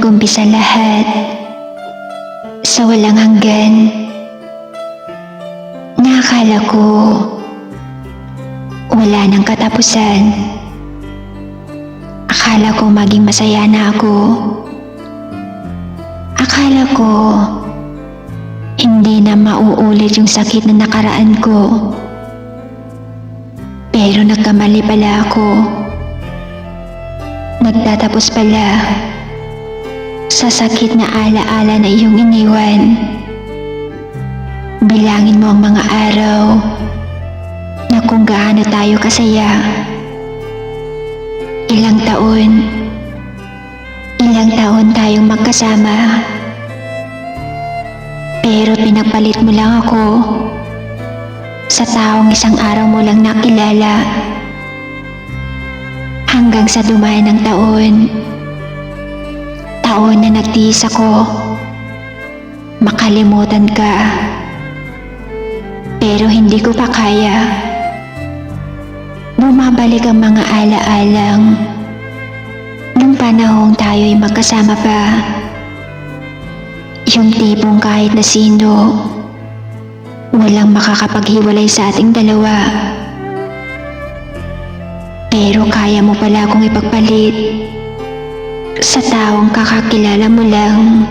nag-umpisa lahat sa walang hanggan. Nakakala ko wala nang katapusan. Akala ko maging masaya na ako. Akala ko hindi na mauulit yung sakit na nakaraan ko. Pero nagkamali pala ako. Nagtatapos pala sa sakit na alaala na iyong iniwan. Bilangin mo ang mga araw na kung gaano tayo kasaya. Ilang taon tayong magkasama. Pero pinagpalit mo lang ako sa taong isang araw mo lang nakilala. Hanggang sa dumaan ng taon na nagtiis ako makalimutan ka. Pero hindi ko pa kaya. Bumabalik ang mga alaalang nung panahong tayo'y magkasama pa. Yung tipong kahit na sino, walang makakapaghiwalay sa ating dalawa. Pero kaya mo pala akong ipagpalit sa taong kakakilala mo lang.